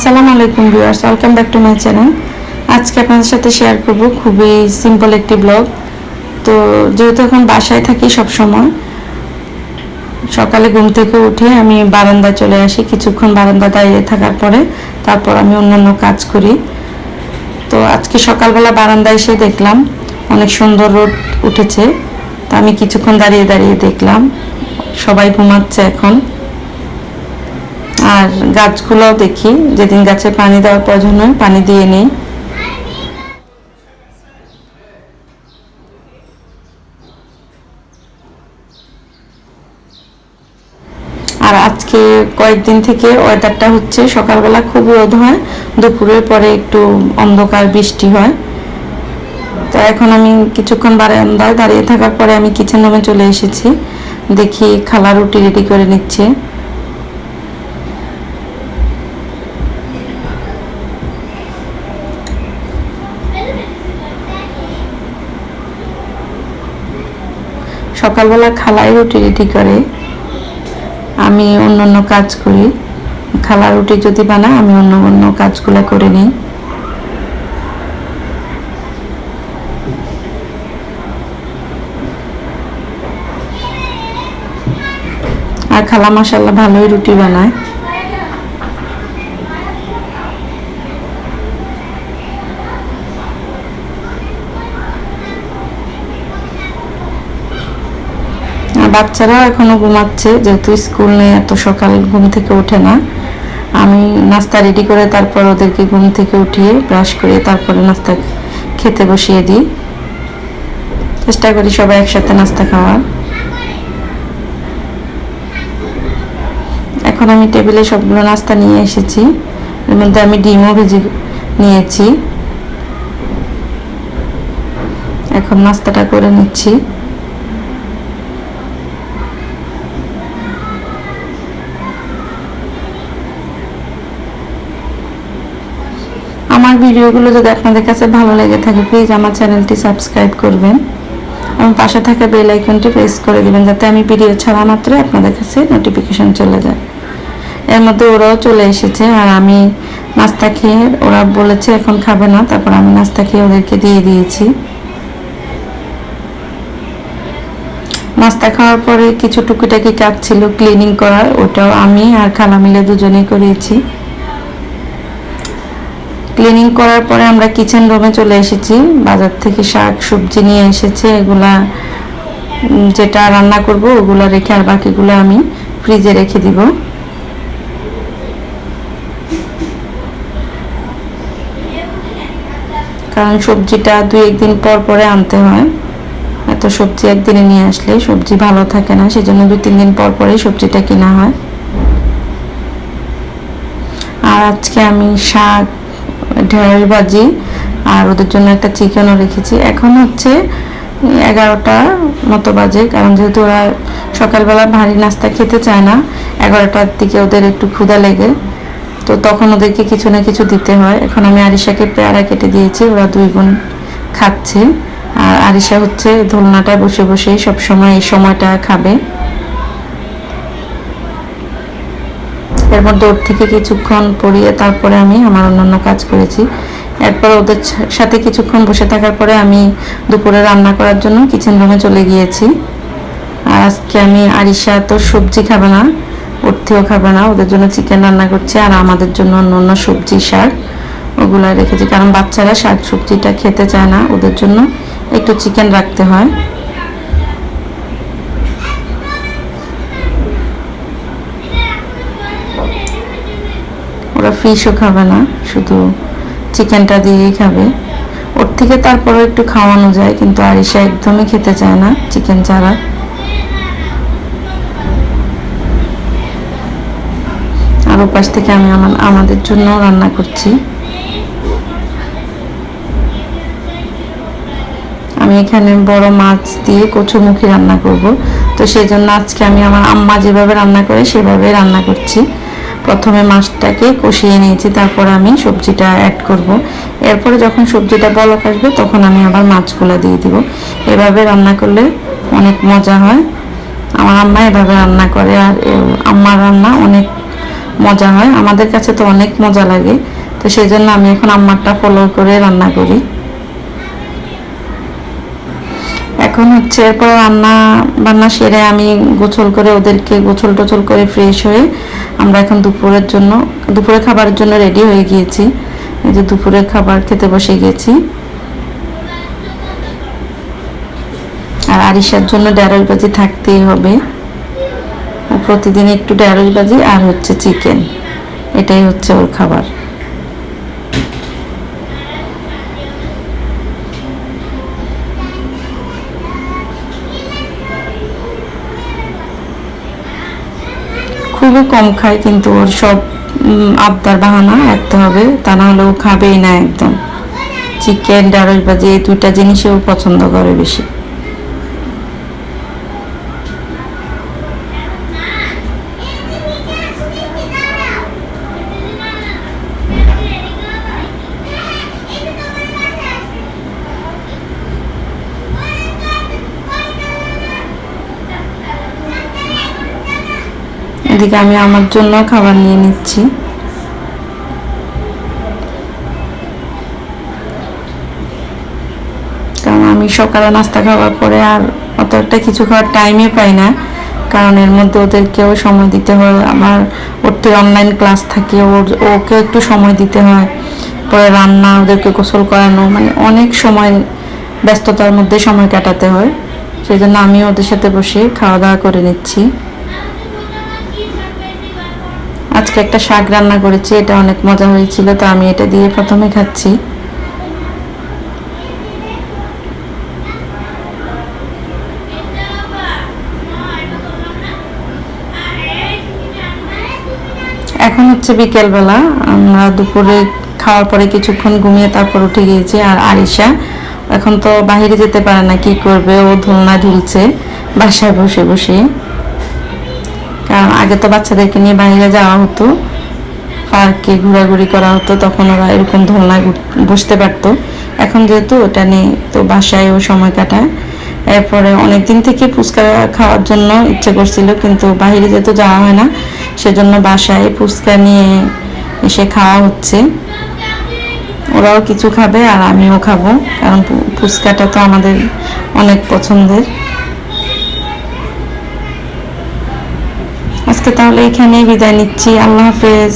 আসসালামু আলাইকুম viewers, welcome back to my channel. আজকে আপনাদের সাথে শেয়ার করব খুবই সিম্পল একটি ব্লগ। তো যেহেতু এখন বাসায় থাকি সব সময়, সকালে ঘুম থেকে উঠে আমি বারান্দায় চলে আসি। কিছুক্ষণ বারান্দা দাঁড়িয়ে থাকার পরে তারপর আমি অন্যান্য কাজ করি। তো আজকে সকালবেলা বারান্দায় এসে দেখলাম অনেক সুন্দর রোদ উঠেছে। তো আমি কিছুক্ষণ দাঁড়িয়ে দাঁড়িয়ে দেখলাম সবাই ঘুমাচ্ছে এখন। আর গাছগুলোও দেখি, যেদিন গাছে পানি দেওয়ার প্রয়োজন হয় পানি দিয়ে নেই। আর আজকে কয়েকদিন থেকে ওয়েদারটা হচ্ছে সকালবেলা খুব রোদ হয়, দুপুরের পরে একটু অন্ধকার বৃষ্টি হয়। তো এখন আমি কিছুক্ষণ বারান্দায় দাঁড়িয়ে থাকার পরে আমি কিচেন রুমে চলে এসেছি। দেখি খালা রুটি রেডি করে নিচ্ছে। সকালবেলা খালাই রুটি রেডি করে, আমি অন্য কাজ করি। খালা রুটি যদি বানায় আমি অন্য কাজগুলো করে নিই। আর খালা মাশাআল্লাহ ভালোই রুটি বানায়। বাচ্চারা এখনো ঘুমাচ্ছে, যেহেতু স্কুল নেই, এত সকাল ঘুম থেকে ওঠে না। আমি নাস্তা রেডি করে তারপর ওদেরকে ঘুম থেকে উঠিয়ে ব্রাশ করে তারপরে নাস্তা খেতে বসিয়ে দিই। চেষ্টা করি সবাই একসাথে নাস্তা খাওয়ার। এখন আমি টেবিলে সবগুলো নাস্তা নিয়ে এসেছি। এর মধ্যে আমি ডিমও ভেজে নিয়েছি। এখন নাস্তাটা করে নিচ্ছি। আমার ভিডিওগুলো যদি আপনাদের কাছে ভালো লেগে থাকে প্লিজ আমার চ্যানেলটি সাবস্ক্রাইব করবেন এবং পাশে থাকা বেল আইকনটি প্রেস করে দিবেন, যাতে আমি ভিডিও ছাড়া মাত্রই আপনাদের কাছে নোটিফিকেশন চলে যায়। এর মধ্যে ওরাও চলে এসেছে, আর আমি নাস্তা খেয়ে, ওরা বলেছে এখন খাবে না, তারপর আমি নাস্তা খেয়ে ওদেরকে দিয়ে দিয়েছি। নাস্তা খাওয়ার পরে কিছু টুকিটাকি কাজ ছিল ক্লিনিং করার, ওটাও আমি আর খালা মিলে দুজনেই করেছি। ক্লিনিং করার পরে আমরা কিচেন রুমে চলে এসেছি। বাজার থেকে শাক সবজি নিয়ে এসেছে, এগুলা যেটা রান্না করব ওগুলো রেখে আর বাকিগুলো আমি ফ্রিজে রেখে দিব। কারণ সবজিটা 2-1 দিন পর পরে আনতে হয়। এত সবজি একদিনে নিয়ে আসলে সবজি ভালো থাকে না, সেজন্য 2-3 দিন পর পরে সবজিটা কিনা হয়। আর আজকে আমি শাক, ঢেঁড়স ভাজি আর ওদের জন্য একটা চিকেনও রেখেছি। এখন হচ্ছে 11টার মতো বাজে, কারণ যেহেতু ওরা সকালবেলা ভারী নাস্তা খেতে চায় না, 11টার দিকে ওদের একটু ক্ষুধা লেগে, তো তখন ওদেরকে কিছু না কিছু দিতে হয়। এখন আমি আরিশাকে পেয়ারা কেটে দিয়েছি, ওরা 2 বোন খাচ্ছে। আর আরিশা হচ্ছে দোলনাটায় বসে বসেই সবসময় এই সময়টা খাবে। এর মধ্যে ওর থেকে কিছুক্ষণ পড়িয়ে তারপরে আমি আমার অন্যান্য কাজ করেছি। এরপর ওদের সাথে কিছুক্ষণ বসে থাকার পরে আমি দুপুরে রান্না করার জন্য কিচেন রুমে চলে গিয়েছি। আর আজকে আমি আরিশা তো সবজি খাবে না, উঠতেও খাবে না, ওদের জন্য চিকেন রান্না করছি। আর আমাদের জন্য অন্য সবজি শাক ওগুলো রেখেছি, কারণ বাচ্চারা শাক সবজিটা খেতে চায় না, ওদের জন্য একটু চিকেন রাখতে হয়। ওরা ফিশও খাবে না, শুধু চিকেনটা দিয়েই খাবে। ওর থেকে তারপরে একটু খাওয়ানো যায়, কিন্তু আরিশা একদমই খেতে চায় না চিকেন ছাড়া। আর ওপাশ থেকে আমি আমাদের জন্য রান্না করছি। আমি এখানে বড় মাছ দিয়ে কচুমুখী রান্না করব, তো সেই জন্য আজকে আমি আমার আম্মা যেভাবে রান্না করে সেভাবে রান্না করছি। প্রথমে মাছটাকে কষিয়ে নিয়েছি, তারপর আমি সবজিটা অ্যাড করব। এরপরে যখন সবজিটা বলক আসবে তখন আমি আবার মাছগুলো দিয়ে দিব। এভাবে রান্না করলে অনেক মজা হয়। আমার আম্মা এভাবে রান্না করে, আর আম্মার রান্না অনেক মজা হয়, আমাদের কাছে তো অনেক মজা লাগে। তো সেই জন্য আমি এখন আম্মারটা ফলো করে রান্না করি। এখন হচ্ছে এরপর রান্না বান্না সেরে আমি গোসল করে ওদেরকে গোসল টোসল করে ফ্রেশ হয়ে আমরা এখন দুপুরে খাবারের জন্য রেডি হয়ে গিয়েছি। এই যে দুপুরে খাবার খেতে বসে গেছি। আর আরিশার জন্য ঢেঁড়স ভাজি থাকতেই হবে, প্রতিদিন একটু ঢেঁড়স ভাজি আর হচ্ছে চিকেন, এটাই হচ্ছে ওর খাবার। খুবই কম খায়, কিন্তু ওর সব আবদার বাহানা রাখতে হবে, তা না হলে ও খাবেই না একদম। চিকেন, ঢেঁড়স ভাজি এই দুইটা জিনিসই ও পছন্দ করে বেশি। এদিকে আমি আমার জন্য খাবার নিয়ে নিচ্ছি। কারণ আমি সকালে নাস্তা খাওয়ার পরে আর অত একটা কিছু খাওয়ার টাইমই পাই না, কারণ এর মধ্যে ওদেরকেও সময় দিতে হয়, আমার ওর তো অনলাইন ক্লাস থাকে, ওকে একটু সময় দিতে হয়, পরে রান্না, ওদেরকে গোসল করানো, মানে অনেক সময় ব্যস্ততার মধ্যে সময় কাটাতে হয়। সেই জন্য আমি ওদের সাথে বসে খাওয়া দাওয়া করে নিচ্ছি। আজকে একটা শাক রান্না করেছি, এটা অনেক মজা হয়েছিল, তো আমি এটা দিয়ে প্রথমে খাচ্ছি। এখন হচ্ছে বিকেলবেলা, আমরা দুপুরে খাওয়ার পরে কিছুক্ষণ ঘুমিয়ে তারপর উঠে গিয়েছি। আর আরিশা এখন তো বাইরে যেতে পারে না, কি করবে, ও দোলনা ঝুলছে বাসায় বসে বসে। কারণ আগে তো বাচ্চাদেরকে নিয়ে বাইরে যাওয়া হতো, পার্কে ঘোরাঘুরি করা হতো, তখন ওরা এরকম দোলনায় বসতে পারতো। এখন যেহেতু ওটা নেই, তো বাসায় ও সময় কাটায়। এরপরে অনেকদিন থেকে ফুচকা খাওয়ার জন্য ইচ্ছে করছিল, কিন্তু বাইরে যেহেতু যাওয়া হয় না, সেজন্য বাসায় ফুচকা নিয়ে এসে খাওয়া হচ্ছে। ওরাও কিছু খাবে আর আমিও খাবো, কারণ ফুচকাটা তো আমাদের অনেক পছন্দের। আজকে তাহলে এখানেই বিদায় নিচ্ছি, আল্লাহ হাফেজ।